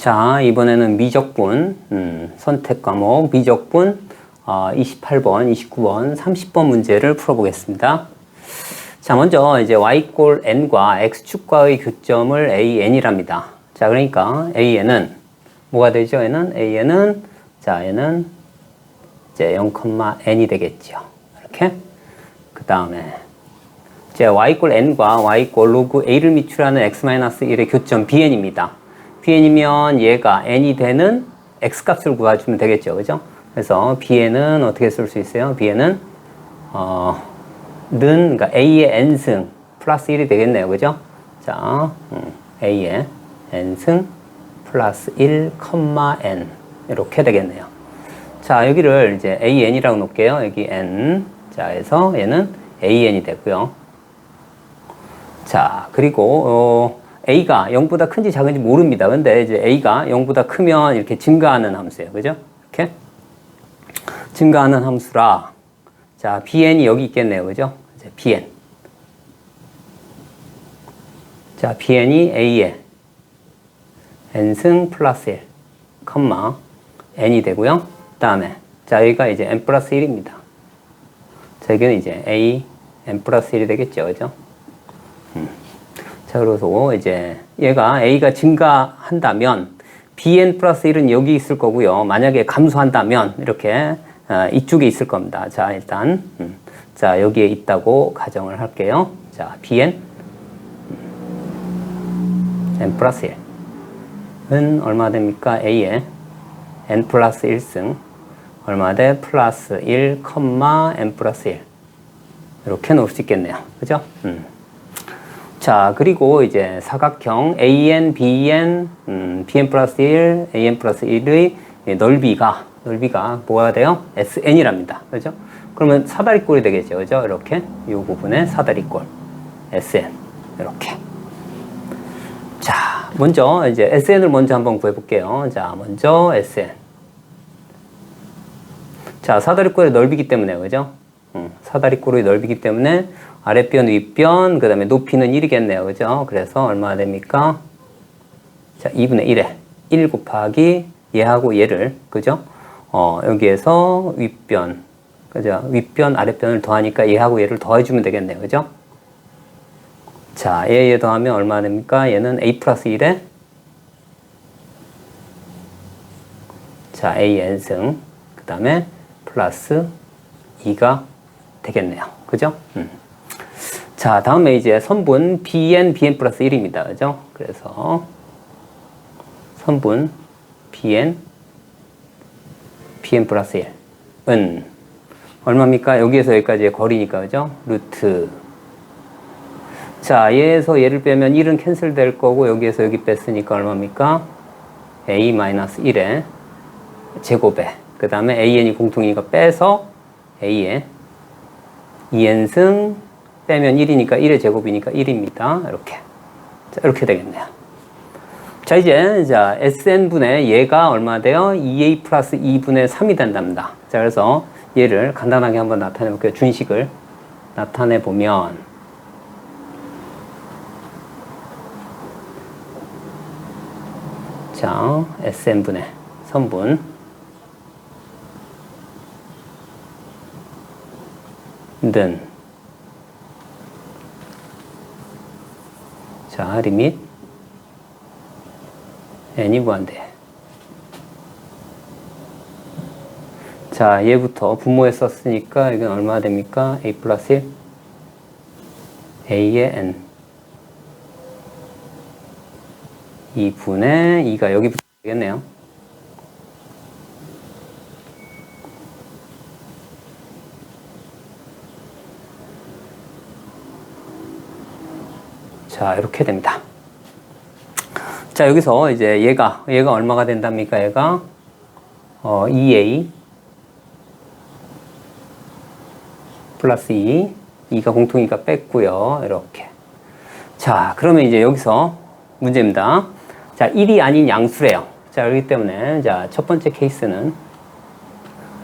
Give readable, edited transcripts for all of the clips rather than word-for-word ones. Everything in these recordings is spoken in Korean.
자, 이번에는 미적분, 선택 과목 미적분 28번, 29번, 30번 문제를 풀어보겠습니다. 자, 먼저 이제 y = n과 x축과의 교점을 an이랍니다. 자, 그러니까 an은 뭐가 되죠? an은 자, 얘는 이제 0,n이 되겠죠. 이렇게. 그 다음에 이제 y = n과 y = log a를 미출하는 x-1의 교점 bn입니다. bn이면 얘가 n이 되는 x값을 구해주면 되겠죠. 그죠? 그래서 bn은 어떻게 쓸 수 있어요? bn은 그러니까 a의 n승 플러스 1이 되겠네요. 그죠? 자, a의 n승 플러스 1, n 이렇게 되겠네요. 자, 여기를 이제 an이라고 놓을게요. 여기 n. 자, 그래서 얘는 an이 되고요. 자, 그리고 a가 0보다 큰지 작은지 모릅니다. 근데 이제 a가 0보다 크면 이렇게 증가하는 함수예요. 그죠? 이렇게 증가하는 함수라. 자, bn이 여기 있겠네요. 그죠? 이제 bn. 자, bn이 a의 n승 플러스 1, n이 되고요. 그 다음에 자, 여기가 이제 n 플러스 1입니다. 자, 여기는 이제 a n 플러스 1이 되겠죠. 그죠? 자, 그래서 이제 얘가 a가 증가한다면 bn 플러스 1은 여기 있을 거고요. 만약에 감소한다면 이렇게 이쪽에 있을 겁니다. 자, 일단 자, 여기에 있다고 가정을 할게요. 자, bn n 플러스 1은 얼마 됩니까? a의 n 플러스 1승 얼마 돼? 플러스 1, n 플러스 1 이렇게 놓을 수 있겠네요. 그죠? 자, 그리고 이제 사각형 AN, BN, BN 플러스 1, AN 플러스 1의 넓이가 뭐가 돼요? SN이랍니다. 그죠? 그러면 사다리꼴이 되겠죠. 그죠? 이렇게 이 부분에 사다리꼴 SN 이렇게. 자, 먼저 이제 SN을 먼저 한번 구해 볼게요. 자, 먼저 SN. 자, 사다리꼴의 넓이기 때문에 그죠? 사다리꼴의 넓이기 때문에 아랫변, 윗변, 그 다음에 높이는 1이겠네요. 그죠? 그래서 얼마나 됩니까? 자, 2분의 1에 1 곱하기 얘하고 얘를, 그죠? 여기에서 윗변, 그죠? 윗변, 아랫변을 더하니까 얘하고 얘를 더해주면 되겠네요. 그죠? 자, 얘 더하면 얼마나 됩니까? 얘는 a 플러스 1에 자, a n승, 그 다음에 플러스 2가 되겠네요. 그죠? 자, 다음에 이제 선분 bn 플러스 1입니다. 그죠? 그래서 선분 bn 플러스 1은 얼마입니까? 여기에서 여기까지의 거리니까. 그죠? 루트. 자, 얘에서 얘를 빼면 1은 캔슬 될 거고 여기에서 여기 뺐으니까 얼마입니까? a-1의 제곱에 그 다음에 an이 공통이니까 빼서 a의 2n승 빼면 1이니까 1의 제곱이니까 1입니다. 이렇게. 자, 이렇게 되겠네요. 자, 이제 자, SN분의 얘가 얼마 돼요? 2A 플러스 2분의 3이 된답니다. 자, 그래서 얘를 간단하게 한번 나타내 볼게요. 준식을 나타내 보면 자, SN분의 선분 는 자, 리밋 n이 무한대. 자, 얘부터 분모에 썼으니까 이건 얼마나 됩니까? a 플러스 1 a의 n 2분의 2가 여기부터 되겠네요. 자, 이렇게 됩니다. 자, 여기서 이제 얘가 얼마가 된답니까? 얘가 2a 플러스 2가 공통이니까 뺐고요. 이렇게. 자, 그러면 이제 여기서 문제입니다. 자, 1이 아닌 양수래요. 자, 그렇기 때문에 자, 첫 번째 케이스는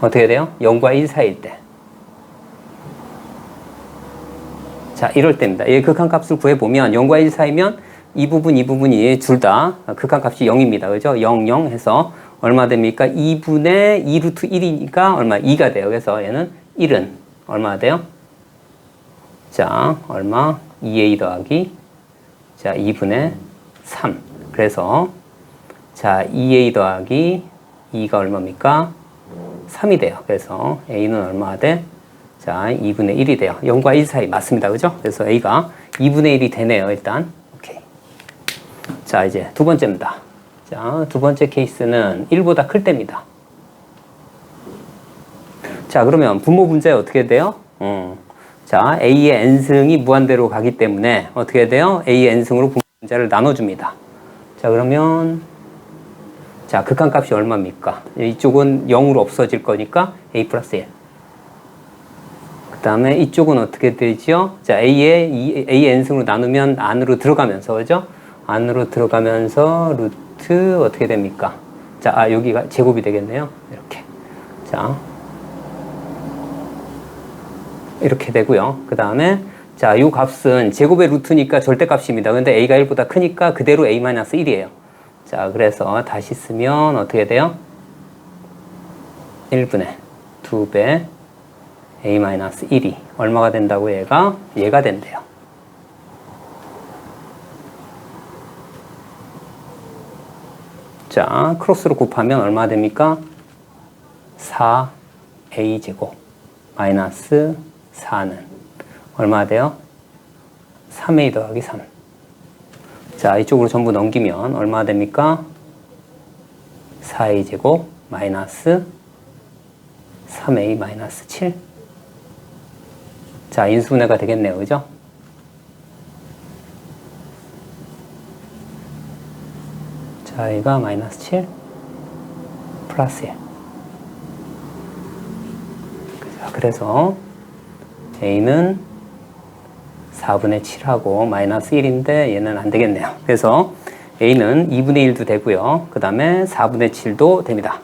어떻게 돼요? 0과 1 사이일 때. 자, 이럴 때입니다. 얘 극한값을 구해보면 0과 1 사이면 이 부분이 둘 다 극한값이 0입니다. 그죠? 0, 0 해서 얼마 됩니까? 2분의 2 루트 1이니까 얼마? 2가 돼요. 그래서 얘는 1은 얼마 돼요? 자, 얼마? 2a 더하기 자, 2분의 3. 그래서 자, 2a 더하기 2가 얼마입니까? 3이 돼요. 그래서 a는 얼마가 돼? 자, 2분의 1이 돼요. 0과 1 사이 맞습니다. 그죠? 그래서 a가 2분의 1이 되네요. 일단. 오케이. 자, 이제 두 번째입니다. 자, 두 번째 케이스는 1보다 클 때입니다. 자, 그러면 분모 분자에 어떻게 돼요? 자, a의 n승이 무한대로 가기 때문에 어떻게 돼요? a의 n승으로 분모 분자를 나눠줍니다. 자, 그러면 자, 극한값이 얼마입니까? 이쪽은 0으로 없어질 거니까 a 플러스 1. 그 다음에 이쪽은 어떻게 되죠? 자, a의 n승으로 나누면 안으로 들어가면서, 그죠? 안으로 들어가면서 루트 어떻게 됩니까? 자, 여기가 제곱이 되겠네요. 이렇게. 자, 이렇게 되고요. 그 다음에 자, 이 값은 제곱의 루트니까 절대값입니다. 근데 a가 1보다 크니까 그대로 a-1이에요. 자, 그래서 다시 쓰면 어떻게 돼요? 1분의 2배 a-1이 얼마가 된다고 얘가 된대요. 자, 크로스로 곱하면 얼마 됩니까? 4a제곱 마이너스 4는 얼마 돼요? 3a 더하기 3. 자, 이쪽으로 전부 넘기면 얼마 됩니까? 4a 제곱 마이너스 3a 마이너스 7. 자, 인수분해가 되겠네요. 그죠? 자, 얘가 마이너스 7 플러스 1. 자, 그래서 a는 4분의 7하고 마이너스 1인데 얘는 안 되겠네요. 그래서 a는 2분의 1도 되고요. 그 다음에 4분의 7도 됩니다.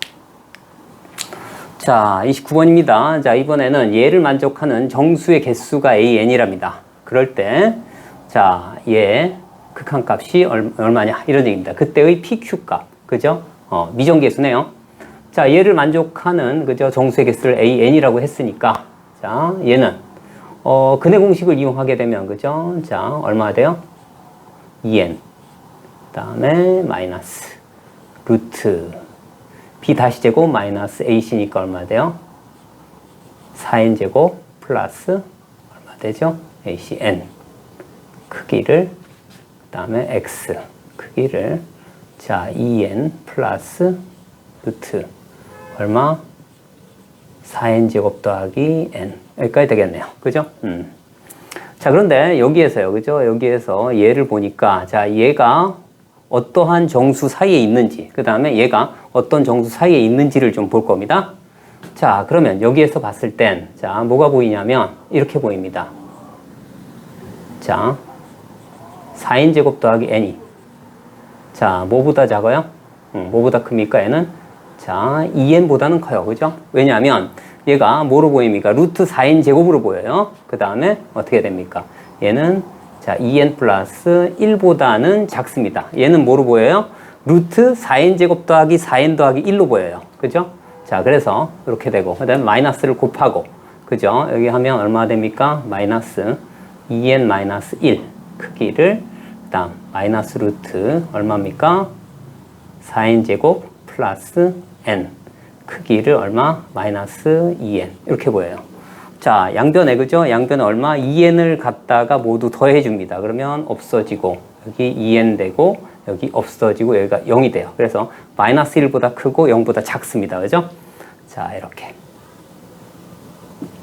자, 29번입니다. 자, 이번에는 얘를 만족하는 정수의 개수가 an이랍니다. 그럴 때, 자, 얘 극한값이 얼마냐 이런 얘기입니다. 그때의 PQ 값, 그죠? 미정계수네요. 자, 얘를 만족하는 그죠? 정수의 개수를 an이라고 했으니까, 자, 얘는 근해 공식을 이용하게 되면, 그죠? 자, 얼마 돼요? 2n. 그 다음에 마이너스 루트 b 다시 제곱 마이너스 ac니까 얼마 돼요? 4n 제곱 플러스 얼마 되죠? acn 크기를 그 다음에 x 크기를 자 2n 플러스 루트 얼마? 4n 제곱 더하기 n 여기까지 되겠네요. 그죠? 자, 그런데 여기에서요. 그죠? 여기에서 얘를 보니까 자, 얘가 어떠한 정수 사이에 있는지 그 다음에 얘가 어떤 정수 사이에 있는지를 좀 볼 겁니다. 자, 그러면 여기에서 봤을 땐 자, 뭐가 보이냐면 이렇게 보입니다. 자, 4n 제곱 더하기 n이 자, 뭐보다 작아요? 뭐보다 큽니까? 얘는 자, 2n보다는 커요. 그죠? 왜냐하면 얘가 뭐로 보입니까? 루트 4n 제곱으로 보여요. 그 다음에 어떻게 됩니까? 얘는 자, 2n 플러스 1보다는 작습니다. 얘는 뭐로 보여요? 루트 4n 제곱 더하기 4n 더하기 1로 보여요. 그죠? 자, 그래서 이렇게 되고 그 다음에 마이너스를 곱하고 그죠? 여기 하면 얼마 됩니까? 마이너스 2n 마이너스 1 크기를 그 다음 마이너스 루트 얼마입니까? 4n 제곱 플러스 n 크기를 얼마? 마이너스 2n 이렇게 보여요. 자, 양변에 그죠? 양변에 얼마? 2n을 갖다가 모두 더해줍니다. 그러면 없어지고 여기 2n 되고 여기 없어지고 여기가 0이 돼요. 그래서 마이너스 1보다 크고 0보다 작습니다. 그죠? 자, 이렇게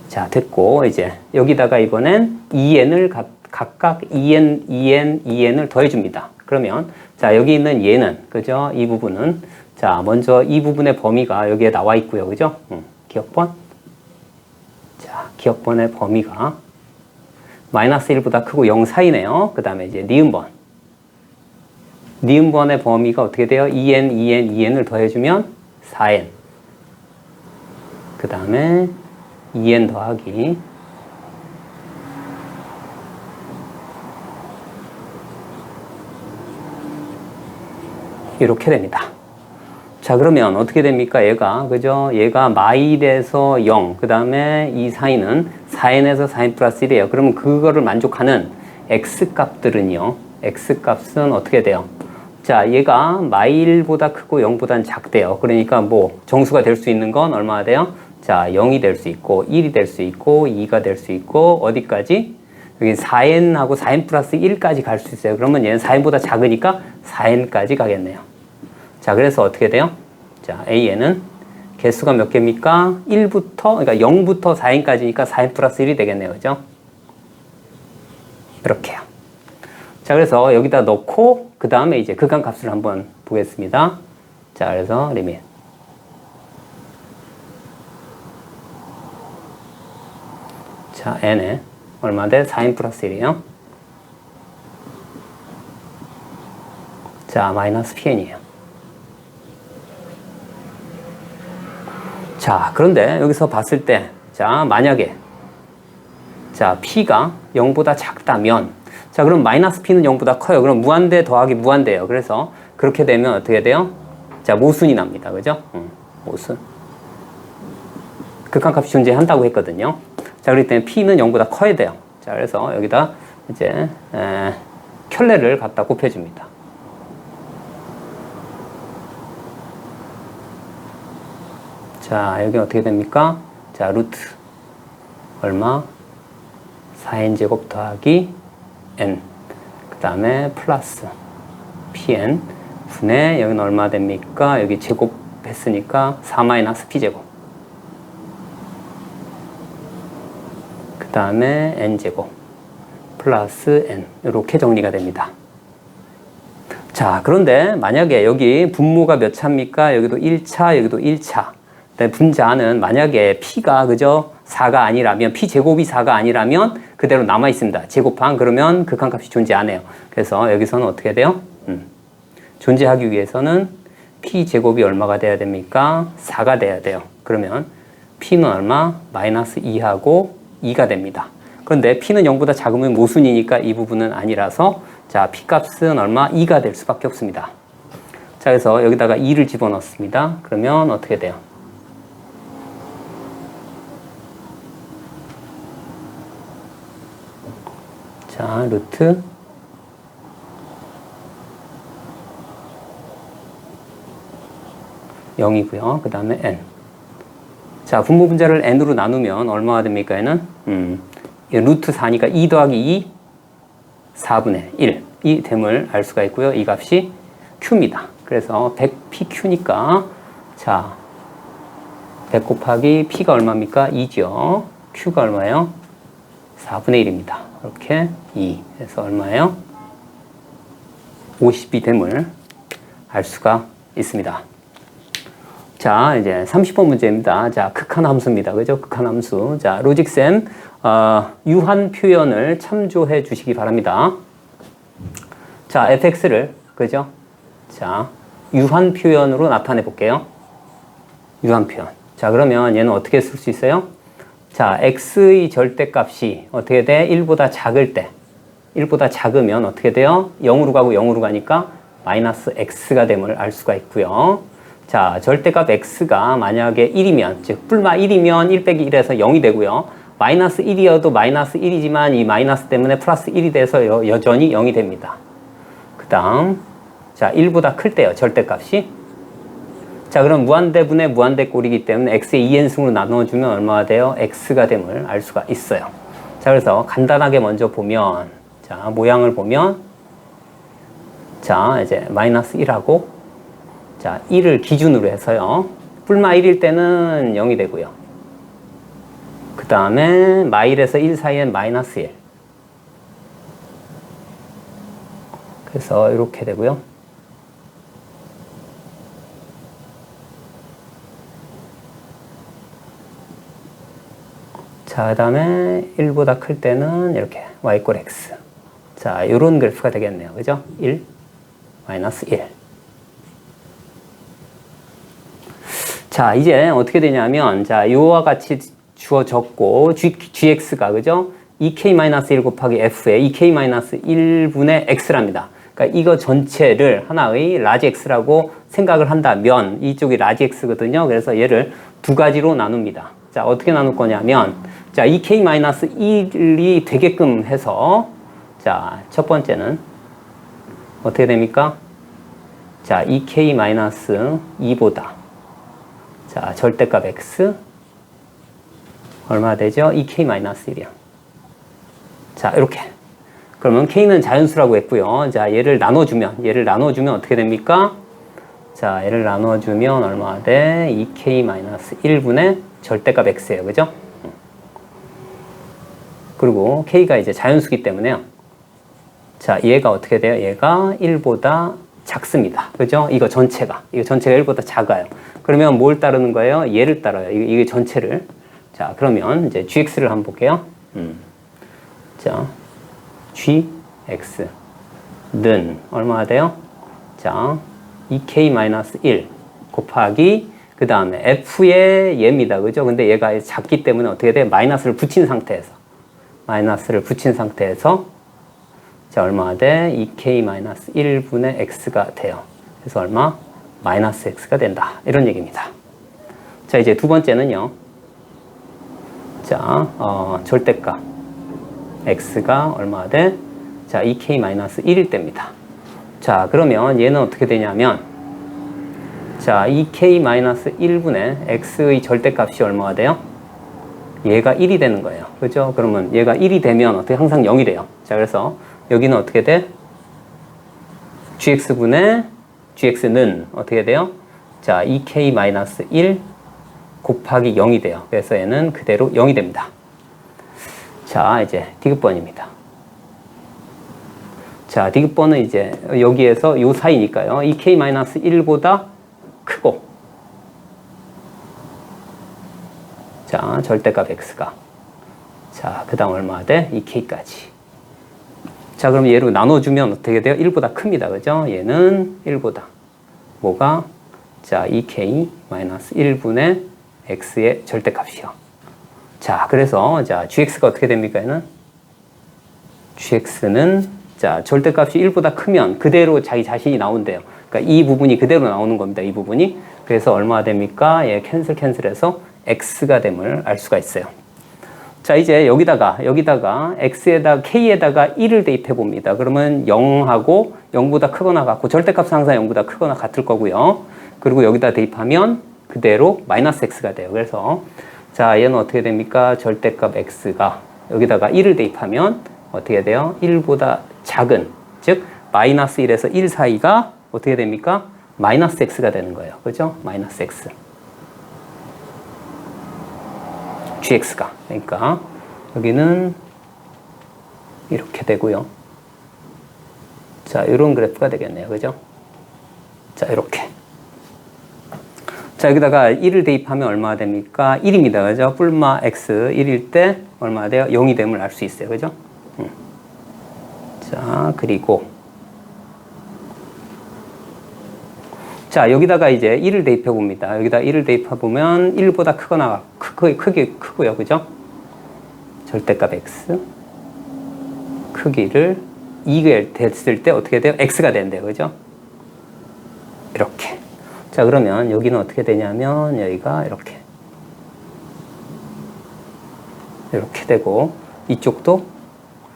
자, 됐고 이제 여기다가 이번엔 2n을 각각 2n을 더해줍니다. 그러면 자, 여기 있는 얘는 그죠? 이 부분은 자, 먼저 이 부분의 범위가 여기에 나와 있고요. 그죠? 기억번. 자, 기억번의 범위가 마이너스 1보다 크고 0 사이네요. 그 다음에 이제 니은번. 니은번의 범위가 어떻게 돼요? 2n을 더해주면 4n. 그 다음에 2n 더하기 이렇게 됩니다. 자, 그러면 어떻게 됩니까? 얘가, 그죠? 얘가 마일에서 0, 그 다음에 이 사인은 4n에서 4n 플러스 1이에요. 그러면 그거를 만족하는 x 값들은요, x 값은 어떻게 돼요? 자, 얘가 마일보다 크고 0보다는 작대요. 그러니까 뭐, 정수가 될 수 있는 건 얼마나 돼요? 자, 0이 될 수 있고, 1이 될 수 있고, 2가 될 수 있고, 어디까지? 여기 4n하고 4n 플러스 1까지 갈 수 있어요. 그러면 얘는 4n보다 작으니까 4n까지 가겠네요. 자, 그래서 어떻게 돼요? 자, A에는 개수가 몇 개입니까? 1부터, 그러니까 0부터 4n까지니까 4n 플러스 1이 되겠네요. 그죠? 이렇게요. 자, 그래서 여기다 넣고, 그 다음에 이제 극한값을 한번 보겠습니다. 자, 그래서 리밋. 자, n에 얼마 돼? 4n 플러스 1이에요. 자, 마이너스 pn이에요. 자, 그런데 여기서 봤을 때, 자, 만약에, 자, p가 0보다 작다면, 자, 그럼 마이너스 p는 0보다 커요. 그럼 무한대 더하기 무한대예요. 그래서 그렇게 되면 어떻게 돼요? 자, 모순이 납니다. 그죠? 모순. 극한값이 존재한다고 했거든요. 자, 그렇기 때문에 p는 0보다 커야 돼요. 자, 그래서 여기다 이제, 켤레를 갖다 곱해줍니다. 자, 여기 어떻게 됩니까? 자, 루트 얼마? 4n제곱 더하기 n, 그 다음에 플러스 pn 분의 여기는 얼마 됩니까? 여기 제곱했으니까 4 마이너스 p제곱, 그 다음에 n제곱 플러스 n, 이렇게 정리가 됩니다. 자, 그런데 만약에 여기 분모가 몇 차입니까? 여기도 1차, 여기도 1차. 분자는 만약에 p가 그죠? 4가 아니라면, p제곱이 4가 아니라면 그대로 남아 있습니다. 제곱한, 그러면 극한값이 존재 안 해요. 그래서 여기서는 어떻게 돼요? 존재하기 위해서는 p제곱이 얼마가 돼야 됩니까? 4가 돼야 돼요. 그러면 p는 얼마? 마이너스 2하고 2가 됩니다. 그런데 p는 0보다 작으면 모순이니까 이 부분은 아니라서, 자, p값은 얼마? 2가 될 수밖에 없습니다. 자, 그래서 여기다가 2를 집어넣습니다. 그러면 어떻게 돼요? 자, 루트 0이고요. 그 다음에 n. 자, 분모 분자를 n으로 나누면 얼마가 됩니까? 얘는 루트 4니까 2 더하기 2 4분의 1 이 됨을 알 수가 있고요. 이 값이 q입니다. 그래서 100pq니까 자, 100 곱하기 p가 얼마입니까? 2죠. q가 얼마예요? 4분의 1입니다. 이렇게 2. 그래서 얼마예요? 50이 됨을 알 수가 있습니다. 자, 이제 30번 문제입니다. 자, 극한함수입니다. 그죠? 극한함수. 자, 로직쌤, 유한 표현을 참조해 주시기 바랍니다. 자, fx를, 그죠? 자, 유한 표현으로 나타내 볼게요. 유한 표현. 자, 그러면 얘는 어떻게 쓸 수 있어요? 자, x의 절대값이 어떻게 돼? 1보다 작을 때. 1보다 작으면 어떻게 돼요? 0으로 가고 0으로 가니까 마이너스 x가 됨을 알 수가 있고요. 자, 절대값 x가 만약에 1이면, 즉 뿔마 1이면 1 빼기 1에서 0이 되고요. 마이너스 1이어도 마이너스 1이지만 이 마이너스 때문에 플러스 1이 돼서 여전히 0이 됩니다. 그 다음, 자, 1보다 클 때요, 절대값이. 자, 그럼 무한대분의 무한대 꼴이기 때문에 x의 2n승으로 나눠주면 얼마가 돼요? x가 됨을 알 수가 있어요. 자, 그래서 간단하게 먼저 보면, 자, 모양을 보면, 자, 이제 마이너스 1하고, 자, 1을 기준으로 해서요. 뿔마 1일 때는 0이 되고요. 그 다음에 마일에서 1 사이엔 마이너스 1. 그래서 이렇게 되고요. 자, 그 다음에 1보다 클 때는 이렇게 y = x. 자, 요런 그래프가 되겠네요. 그죠? 1, 마이너스 1. 자, 이제 어떻게 되냐면, 자, 요와 같이 주어졌고, gx가, 그죠? 2k-1 곱하기 f에 2k-1분의 x랍니다. 그러니까 이거 전체를 하나의 라지 x라고 생각을 한다면 이쪽이 라지 x거든요. 그래서 얘를 두 가지로 나눕니다. 자, 어떻게 나눌 거냐면 자, 2k-1이 되게끔 해서 자, 첫 번째는 어떻게 됩니까? 자, 2k-2보다 자, 절대값 x 얼마 되죠? 2k-1이요. 자, 이렇게. 그러면 k는 자연수라고 했고요. 자, 얘를 나눠주면 어떻게 됩니까? 자, 얘를 나눠주면 얼마 돼? 2k-1분의 절대값 x예요. 그죠? 그리고 k가 이제 자연수기 때문에요. 자, 얘가 어떻게 돼요? 얘가 1보다 작습니다. 그죠? 이거 전체가 1보다 작아요. 그러면 뭘 따르는 거예요? 얘를 따라요. 이게 전체를. 자, 그러면 이제 gx를 한번 볼게요. 자, gx는 얼마나 돼요? 자, 2k-1 곱하기 그 다음에 f의 얘입니다. 그죠? 근데 얘가 작기 때문에 어떻게 돼? 마이너스를 붙인 상태에서 자, 얼마 돼? 2k-1분의 x가 돼요. 그래서 얼마? 마이너스 x가 된다. 이런 얘기입니다. 자, 이제 두 번째는요. 자, 절대값 x가 얼마 돼? 자, 2k-1일 때입니다. 자, 그러면 얘는 어떻게 되냐면 자, 2k-1분의 x의 절대값이 얼마가 돼요? 얘가 1이 되는 거예요. 그죠? 그러면 얘가 1이 되면 어떻게 항상 0이 돼요. 자, 그래서 여기는 어떻게 돼? gx는 어떻게 돼요? 자, 2k-1 곱하기 0이 돼요. 그래서 얘는 그대로 0이 됩니다. 자, 이제 디귿번입니다. 자, 디귿번은 이제 여기에서 요 사이니까요. 2k-1보다 크고 자, 절대값 x가 자, 그 다음 얼마 돼? 2k까지. 자, 그럼 얘로 나눠주면 어떻게 돼요? 1보다 큽니다. 그죠? 얘는 1보다 뭐가? 자, 2k-1분의 x의 절대값이요. 자, 그래서 자, gx가 어떻게 됩니까? 얘는 gx는 자, 절대값이 1보다 크면 그대로 자기 자신이 나온대요. 그러니까 이 부분이 그대로 나오는 겁니다. 이 부분이. 그래서 얼마 됩니까? 얘 캔슬해서 x가 됨을 알 수가 있어요. 자, 이제 여기다가 x에다가 k에다가 1을 대입해 봅니다. 그러면 0하고 0보다 크거나 같고 절대값 항상 0보다 크거나 같을 거고요. 그리고 여기다 대입하면 그대로 마이너스 x가 돼요. 그래서 자, 얘는 어떻게 됩니까? 절대값 x가 여기다가 1을 대입하면 어떻게 돼요? 1보다 작은, 즉 마이너스 1에서 1 사이가 어떻게 됩니까? 마이너스 x가 되는 거예요. 그죠? 마이너스 x. gx가. 그러니까 여기는 이렇게 되고요. 자, 이런 그래프가 되겠네요. 그죠? 자, 이렇게. 자, 여기다가 1을 대입하면 얼마가 됩니까? 1입니다. 그죠? 뿔마 x 1일 때 얼마가 돼요? 0이 됨을 알 수 있어요. 그죠? 자, 그리고 자, 여기다가 이제 1을 대입해 봅니다. 여기다 1을 대입해 보면 1보다 크거나 크고요. 그죠? 절대값 x 크기를 2가 됐을 때 어떻게 돼요? x가 된대요. 그죠? 이렇게. 자, 그러면 여기는 어떻게 되냐면 여기가 이렇게 되고 이쪽도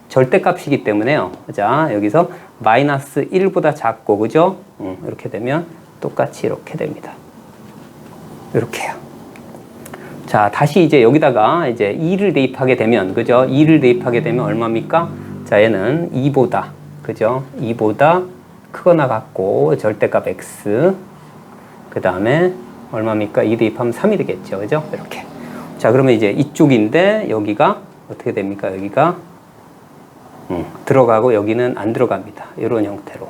절대값이기 때문에요. 자, 여기서 마이너스 1보다 작고, 그죠? 이렇게 되면 똑같이 이렇게 됩니다. 이렇게요. 자, 다시 이제 여기다가 이제 2를 대입하게 되면, 그죠? 2를 대입하게 되면 얼마입니까? 자, 얘는 2보다, 그죠? 2보다 크거나 같고, 절대값 x. 그 다음에 얼마입니까? 2 대입하면 3이 되겠죠. 그죠? 이렇게. 자, 그러면 이제 이쪽인데, 여기가 어떻게 됩니까? 여기가 들어가고 여기는 안 들어갑니다. 이런 형태로.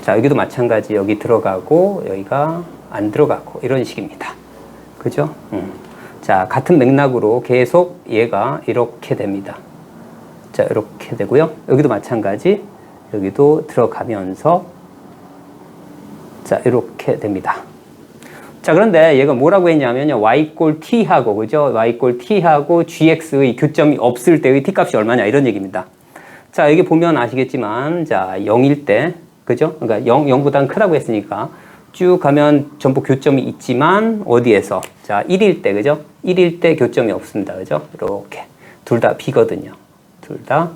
자, 여기도 마찬가지. 여기 들어가고 여기가 안 들어가고 이런 식입니다. 그죠? 자, 같은 맥락으로 계속 얘가 이렇게 됩니다. 자, 이렇게 되고요. 여기도 마찬가지. 여기도 들어가면서 자, 이렇게 됩니다. 자, 그런데 얘가 뭐라고 했냐면요. y=t하고, 그죠? y=t하고 gx의 교점이 없을 때의 t값이 얼마냐 이런 얘기입니다. 자, 여기 보면 아시겠지만 자, 0일 때 그죠? 그러니까 0보다는 크다고 했으니까 쭉 가면 전부 교점이 있지만 어디에서? 자, 1일 때, 그죠? 1일 때 교점이 없습니다. 그죠? 이렇게. 둘 다 비거든요. 둘 다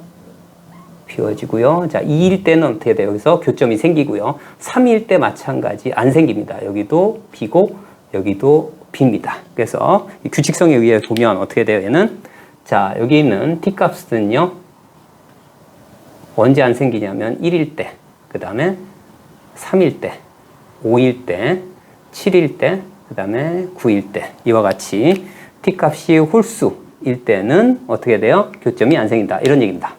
비워지고요. 자, 2일 때는 어떻게 돼요? 여기서 교점이 생기고요. 3일 때 마찬가지 안 생깁니다. 여기도 비고 여기도 빕니다. 그래서 이 규칙성에 의해 보면 어떻게 돼요? 얘는 자, 여기 있는 t 값은요. 언제 안 생기냐면 1일 때, 그 다음에 3일 때, 5일 때, 7일 때, 그 다음에 9일 때 이와 같이 t 값이 홀수일 때는 어떻게 돼요? 교점이 안 생긴다. 이런 얘기입니다.